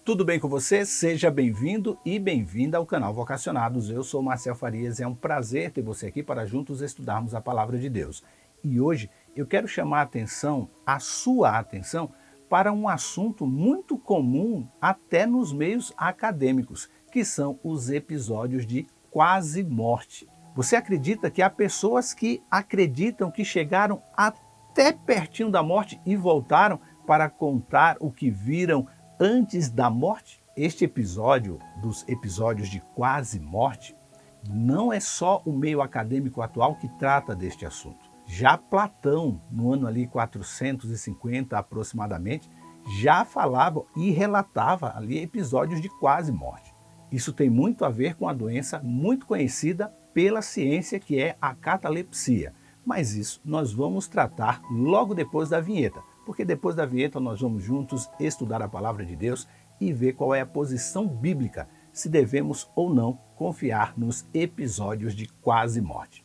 Tudo bem com você? Seja bem-vindo e bem-vinda ao canal Vocacionados. Eu sou Marcel Farias e é um prazer ter você aqui para juntos estudarmos a Palavra de Deus. E hoje eu quero chamar a sua atenção, para um assunto muito comum até nos meios acadêmicos, que são os episódios de quase morte. Você acredita que há pessoas que acreditam que chegaram até pertinho da morte e voltaram para contar o que viram antes da morte? Este episódio, dos episódios de quase morte, não é só o meio acadêmico atual que trata deste assunto. Já Platão, no ano ali 450 aproximadamente, já falava e relatava ali episódios de quase morte. Isso tem muito a ver com a doença muito conhecida pela ciência, que é a catalepsia. Mas isso nós vamos tratar logo depois da vinheta, porque depois da vinheta nós vamos juntos estudar a Palavra de Deus e ver qual é a posição bíblica, se devemos ou não confiar nos episódios de quase morte.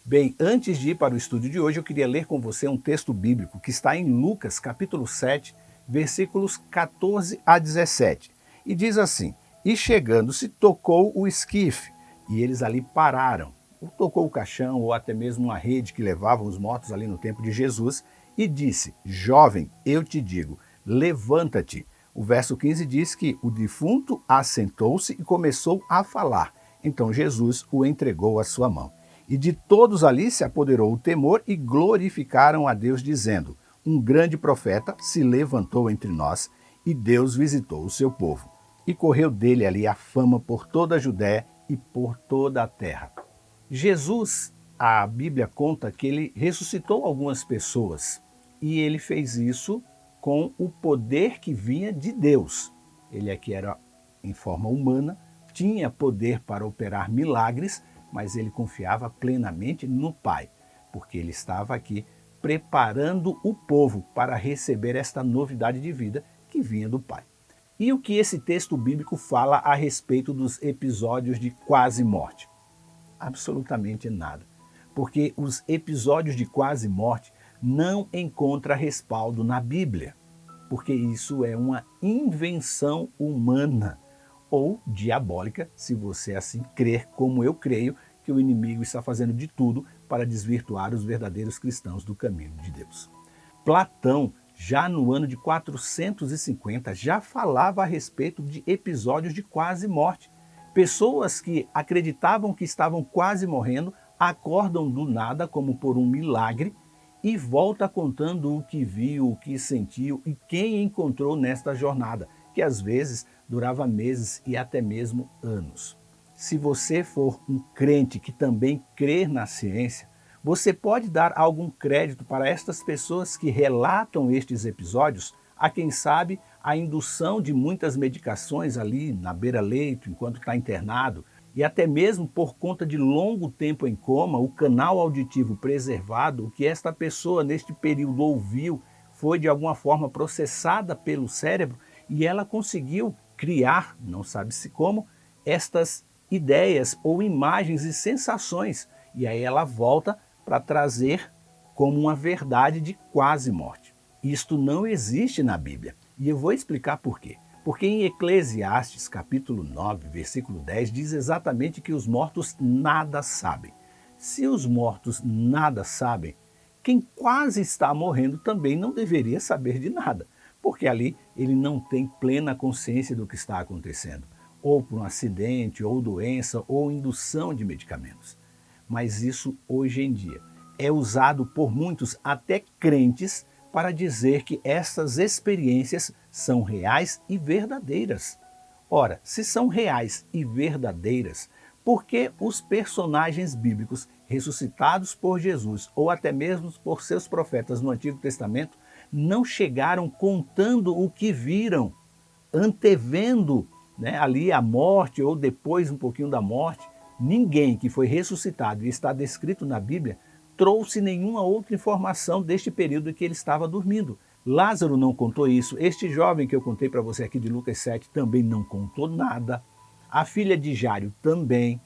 Bem, antes de ir para o estudo de hoje, eu queria ler com você um texto bíblico que está em Lucas, capítulo 7, versículos 14 a 17. E diz assim: "E chegando-se, tocou o esquife, e eles ali pararam." Ou tocou o caixão, ou até mesmo uma rede que levava os mortos ali no tempo de Jesus, e disse: "Jovem, eu te digo, levanta-te." O verso 15 diz que o defunto assentou-se e começou a falar. Então Jesus o entregou à sua mão. E de todos ali se apoderou o temor e glorificaram a Deus, dizendo: "Um grande profeta se levantou entre nós, e Deus visitou o seu povo." E correu dele ali a fama por toda a Judéia e por toda a terra. Jesus, a Bíblia conta que ele ressuscitou algumas pessoas, e ele fez isso com o poder que vinha de Deus. Ele aqui era em forma humana, tinha poder para operar milagres, mas ele confiava plenamente no Pai, porque ele estava aqui preparando o povo para receber esta novidade de vida que vinha do Pai. E o que esse texto bíblico fala a respeito dos episódios de quase morte? Absolutamente nada, porque os episódios de quase morte não encontram respaldo na Bíblia, porque isso é uma invenção humana ou diabólica, se você assim crer como eu creio, que o inimigo está fazendo de tudo para desvirtuar os verdadeiros cristãos do caminho de Deus. Platão, já no ano de 450, já falava a respeito de episódios de quase morte. Pessoas que acreditavam que estavam quase morrendo acordam do nada, como por um milagre, e volta contando o que viu, o que sentiu e quem encontrou nesta jornada, que às vezes durava meses e até mesmo anos. Se você for um crente que também crê na ciência, você pode dar algum crédito para estas pessoas que relatam estes episódios, a quem sabe a indução de muitas medicações ali na beira-leito enquanto está internado, e até mesmo por conta de longo tempo em coma, o canal auditivo preservado, o que esta pessoa neste período ouviu, foi de alguma forma processada pelo cérebro e ela conseguiu criar, não sabe-se como, estas ideias ou imagens e sensações, e aí ela volta para trazer como uma verdade de quase morte. Isto não existe na Bíblia, e eu vou explicar por quê. Porque em Eclesiastes, capítulo 9, versículo 10, diz exatamente que os mortos nada sabem. Se os mortos nada sabem, quem quase está morrendo também não deveria saber de nada, porque ali ele não tem plena consciência do que está acontecendo, ou por um acidente, ou doença, ou indução de medicamentos. Mas isso, hoje em dia, é usado por muitos, até crentes, para dizer que essas experiências são reais e verdadeiras. Ora, se são reais e verdadeiras, por que os personagens bíblicos ressuscitados por Jesus, ou até mesmo por seus profetas no Antigo Testamento, não chegaram contando o que viram, antevendo ali a morte ou depois um pouquinho da morte? Ninguém que foi ressuscitado e está descrito na Bíblia trouxe nenhuma outra informação deste período em que ele estava dormindo. Lázaro não contou isso, este jovem que eu contei para você aqui de Lucas 7 também não contou nada, a filha de Jário também,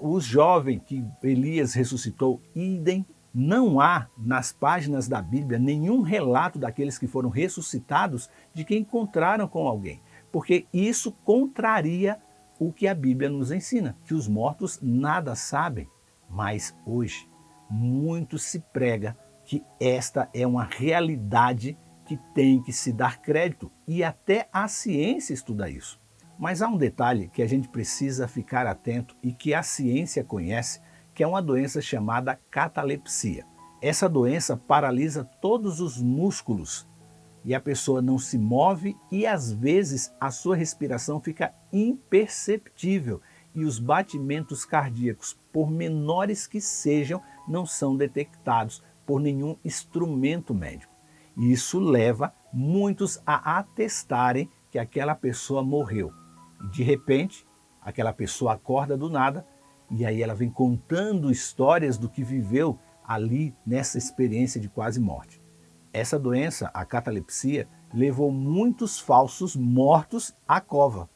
o jovem que Elias ressuscitou, idem. Não há nas páginas da Bíblia nenhum relato daqueles que foram ressuscitados de que encontraram com alguém, porque isso contraria o que a Bíblia nos ensina, que os mortos nada sabem. Mas hoje, muito se prega que esta é uma realidade que tem que se dar crédito, e até a ciência estuda isso. Mas há um detalhe que a gente precisa ficar atento e que a ciência conhece, que é uma doença chamada catalepsia. Essa doença paralisa todos os músculos e a pessoa não se move e às vezes a sua respiração fica imperceptível e os batimentos cardíacos, por menores que sejam, não são detectados por nenhum instrumento médico. E isso leva muitos a atestarem que aquela pessoa morreu. E de repente, aquela pessoa acorda do nada e aí ela vem contando histórias do que viveu ali nessa experiência de quase morte. Essa doença, a catalepsia, levou muitos falsos mortos à cova.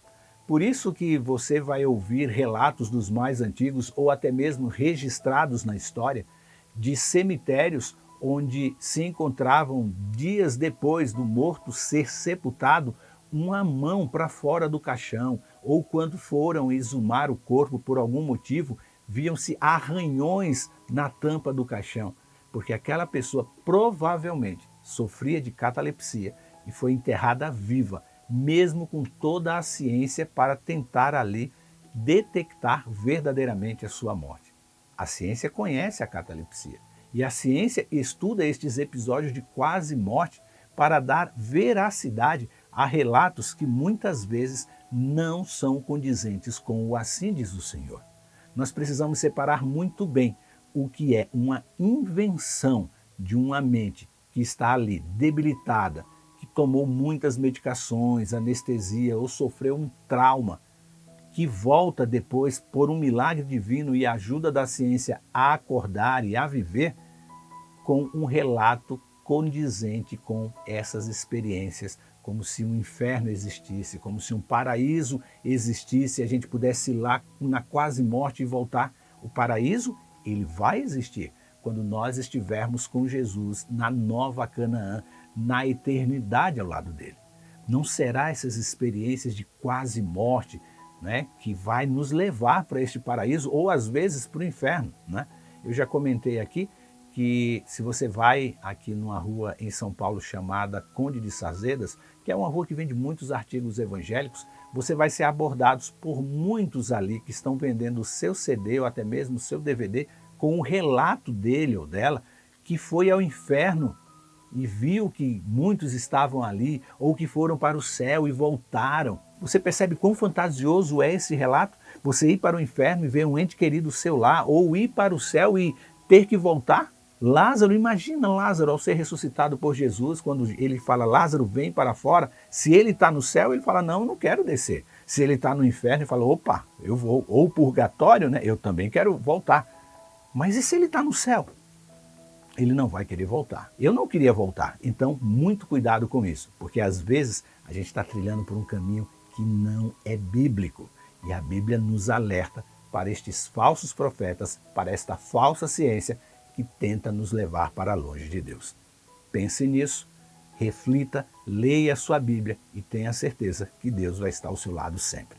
Por isso que você vai ouvir relatos dos mais antigos ou até mesmo registrados na história de cemitérios onde se encontravam dias depois do morto ser sepultado uma mão para fora do caixão, ou quando foram exumar o corpo por algum motivo, viam-se arranhões na tampa do caixão, porque aquela pessoa provavelmente sofria de catalepsia e foi enterrada viva, mesmo com toda a ciência para tentar ali detectar verdadeiramente a sua morte. A ciência conhece a catalepsia e a ciência estuda estes episódios de quase morte para dar veracidade a relatos que muitas vezes não são condizentes com o assim diz o Senhor. Nós precisamos separar muito bem o que é uma invenção de uma mente que está ali debilitada, que tomou muitas medicações, anestesia ou sofreu um trauma, que volta depois por um milagre divino e a ajuda da ciência a acordar e a viver, com um relato condizente com essas experiências, como se um inferno existisse, como se um paraíso existisse e a gente pudesse ir lá na quase morte e voltar. O paraíso, ele vai existir quando nós estivermos com Jesus na nova Canaã, na eternidade ao lado dele. Não será essas experiências de quase morte, né, que vai nos levar para este paraíso ou às vezes para o inferno, né? Eu já comentei aqui que se você vai aqui numa rua em São Paulo chamada Conde de Sazedas, que é uma rua que vende muitos artigos evangélicos, você vai ser abordados por muitos ali que estão vendendo o seu CD ou até mesmo o seu DVD com um relato dele ou dela que foi ao inferno e viu que muitos estavam ali ou que foram para o céu e voltaram. Você percebe quão fantasioso é esse relato? Você ir para o inferno e ver um ente querido seu lá, ou ir para o céu e ter que voltar? Lázaro, imagina Lázaro ao ser ressuscitado por Jesus, quando ele fala, Lázaro, vem para fora. Se ele está no céu, ele fala, não, eu não quero descer. Se ele está no inferno, ele fala, opa, eu vou. Ou purgatório, né? Eu também quero voltar. Mas e se ele está no céu? Ele não vai querer voltar. Eu não queria voltar. Então, muito cuidado com isso, porque às vezes a gente está trilhando por um caminho que não é bíblico. E a Bíblia nos alerta para estes falsos profetas, para esta falsa ciência que tenta nos levar para longe de Deus. Pense nisso, reflita, leia a sua Bíblia e tenha certeza que Deus vai estar ao seu lado sempre.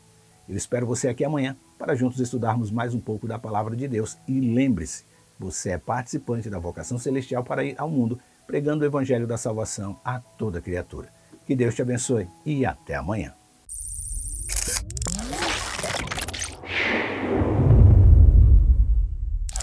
Eu espero você aqui amanhã para juntos estudarmos mais um pouco da Palavra de Deus. E lembre-se, você é participante da vocação celestial para ir ao mundo pregando o Evangelho da salvação a toda criatura. Que Deus te abençoe e até amanhã.